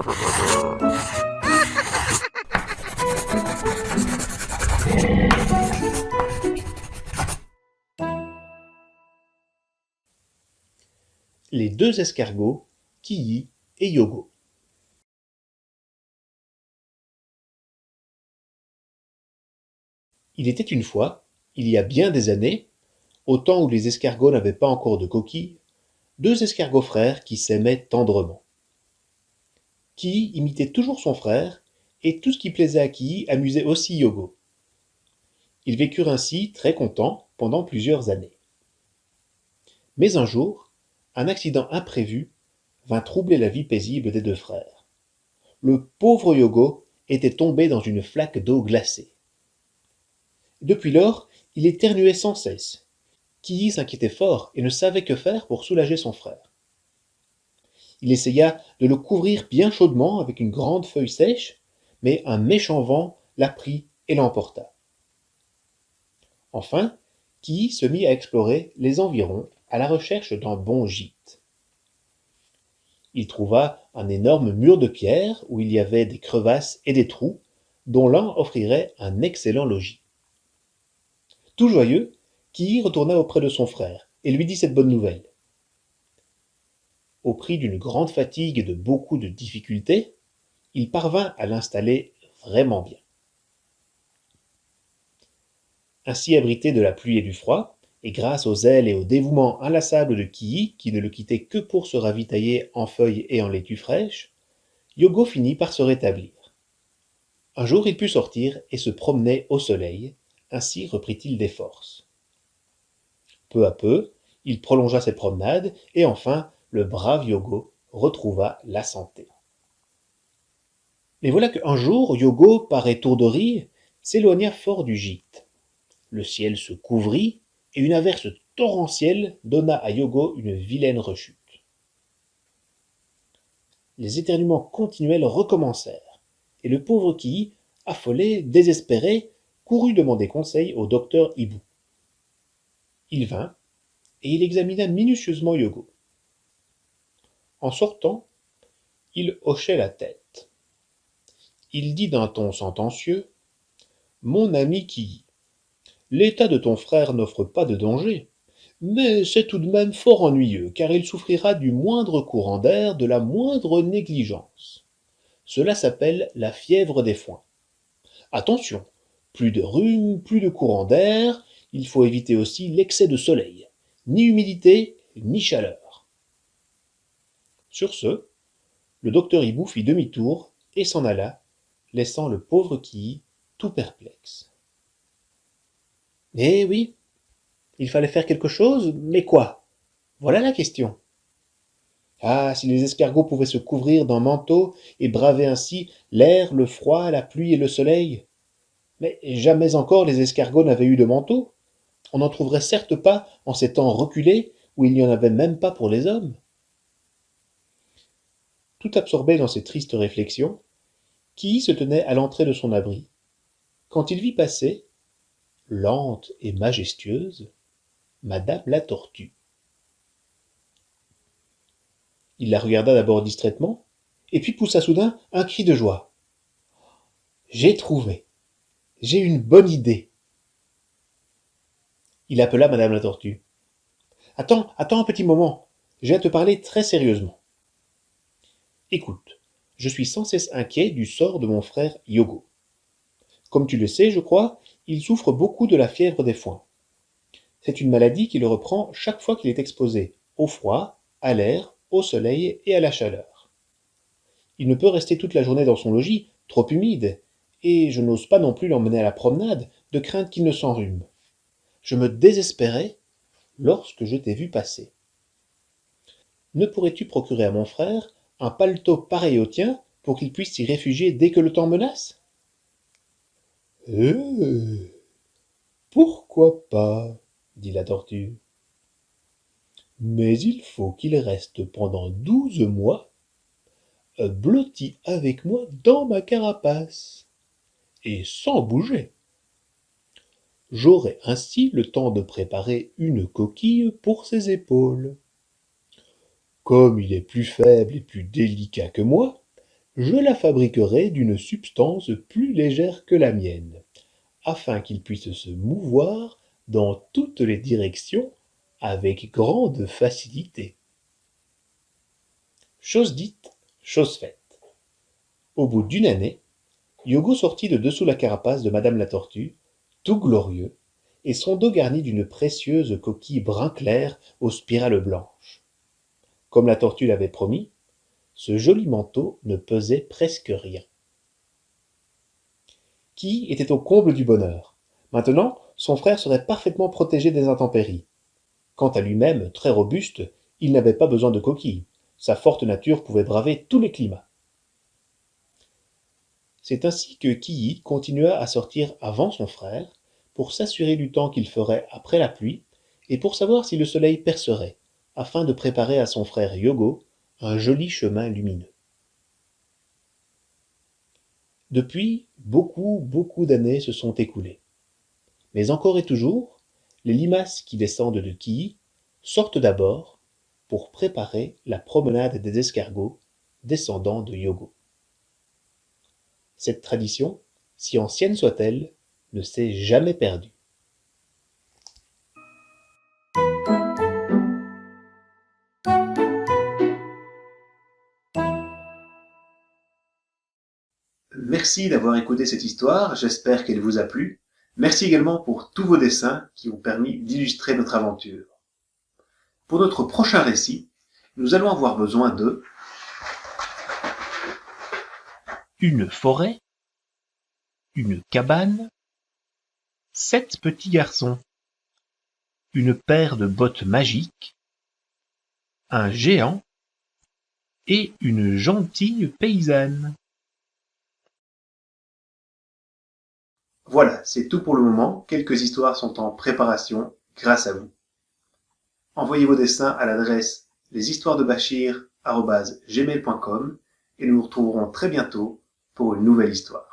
Les deux escargots, Kiyi et Yogo. Il était une fois, il y a bien des années, au temps où les escargots n'avaient pas encore de coquilles, deux escargots frères qui s'aimaient tendrement. Kiyi imitait toujours son frère, et tout ce qui plaisait à Kiyi amusait aussi Yogo. Ils vécurent ainsi, très contents, pendant plusieurs années. Mais un jour, un accident imprévu vint troubler la vie paisible des deux frères. Le pauvre Yogo était tombé dans une flaque d'eau glacée. Depuis lors, il éternuait sans cesse. Kiyi s'inquiétait fort et ne savait que faire pour soulager son frère. Il essaya de le couvrir bien chaudement avec une grande feuille sèche, mais un méchant vent la prit et l'emporta. Enfin, Kiyi se mit à explorer les environs à la recherche d'un bon gîte. Il trouva un énorme mur de pierre où il y avait des crevasses et des trous, dont l'un offrirait un excellent logis. Tout joyeux, Kiyi retourna auprès de son frère et lui dit cette bonne nouvelle. Au prix d'une grande fatigue et de beaucoup de difficultés, il parvint à l'installer vraiment bien. Ainsi abrité de la pluie et du froid, et grâce aux ailes et au dévouement inlassable de Kiyi, qui ne le quittait que pour se ravitailler en feuilles et en laitue fraîche, Yogo finit par se rétablir. Un jour il put sortir et se promener au soleil, ainsi reprit-il des forces. Peu à peu, il prolongea ses promenades, et enfin, le brave Yogo retrouva la santé. Mais voilà qu'un jour, Yogo, par étourderie, s'éloigna fort du gîte. Le ciel se couvrit, et une averse torrentielle donna à Yogo une vilaine rechute. Les éternuements continuels recommencèrent, et le pauvre Kiyi, affolé, désespéré, courut demander conseil au docteur Hibou. Il vint, et il examina minutieusement Yogo. En sortant, il hochait la tête. Il dit d'un ton sentencieux: « Mon ami Kiyi, l'état de ton frère n'offre pas de danger, mais c'est tout de même fort ennuyeux, car il souffrira du moindre courant d'air, de la moindre négligence. Cela s'appelle la fièvre des foins. Attention, plus de rhume, plus de courant d'air, il faut éviter aussi l'excès de soleil, ni humidité, ni chaleur. » Sur ce, le docteur Hibou fit demi-tour et s'en alla, laissant le pauvre Kiyi tout perplexe. Eh oui, il fallait faire quelque chose, mais quoi? Voilà la question. Ah, si les escargots pouvaient se couvrir d'un manteau et braver ainsi l'air, le froid, la pluie et le soleil. Mais jamais encore les escargots n'avaient eu de manteau. On n'en trouverait certes pas en ces temps reculés où il n'y en avait même pas pour les hommes. Tout absorbé dans ces tristes réflexions, Kiyi se tenait à l'entrée de son abri, quand il vit passer, lente et majestueuse, Madame la Tortue. Il la regarda d'abord distraitement, et puis poussa soudain un cri de joie. « J'ai trouvé! J'ai une bonne idée !» Il appela Madame la Tortue. « Attends un petit moment, j'ai à te parler très sérieusement. Écoute, je suis sans cesse inquiet du sort de mon frère Yogo. Comme tu le sais, je crois, il souffre beaucoup de la fièvre des foins. C'est une maladie qui le reprend chaque fois qu'il est exposé au froid, à l'air, au soleil et à la chaleur. Il ne peut rester toute la journée dans son logis, trop humide, et je n'ose pas non plus l'emmener à la promenade, de crainte qu'il ne s'enrhume. Je me désespérais lorsque je t'ai vu passer. Ne pourrais-tu procurer à mon frère un paletot pareil au tien pour qu'il puisse s'y réfugier dès que le temps menace ? » Pourquoi pas, dit la tortue. Mais il faut qu'il reste pendant 12 mois blotti avec moi dans ma carapace, et sans bouger. J'aurai ainsi le temps de préparer une coquille pour ses épaules. Comme il est plus faible et plus délicat que moi, Je la fabriquerai d'une substance plus légère que la mienne, afin qu'il puisse se mouvoir dans toutes les directions avec grande facilité. Chose dite, chose faite. Au bout d'une année, Yogo sortit de dessous la carapace de Madame la Tortue, tout glorieux, et son dos garni d'une précieuse coquille brun clair aux spirales blanches. Comme la tortue l'avait promis, ce joli manteau ne pesait presque rien. Qui était au comble du bonheur. Maintenant, son frère serait parfaitement protégé des intempéries. Quant à lui-même, très robuste, il n'avait pas besoin de coquille. Sa forte nature pouvait braver tous les climats. C'est ainsi que Kiyi continua à sortir avant son frère, pour s'assurer du temps qu'il ferait après la pluie, et pour savoir si le soleil percerait, afin de préparer à son frère Yogo un joli chemin lumineux. Depuis, beaucoup d'années se sont écoulées. Mais encore et toujours, les limaces qui descendent de Kiyi sortent d'abord pour préparer la promenade des escargots descendant de Yogo. Cette tradition, si ancienne soit-elle, ne s'est jamais perdue. Merci d'avoir écouté cette histoire, j'espère qu'elle vous a plu. Merci également pour tous vos dessins qui ont permis d'illustrer notre aventure. Pour notre prochain récit, nous allons avoir besoin de une forêt, une cabane, 7 petits garçons, une paire de bottes magiques, un géant et une gentille paysanne. Voilà, c'est tout pour le moment. Quelques histoires sont en préparation grâce à vous. Envoyez vos dessins à l'adresse leshistoiresdebachir@gmail.com et nous nous retrouverons très bientôt pour une nouvelle histoire.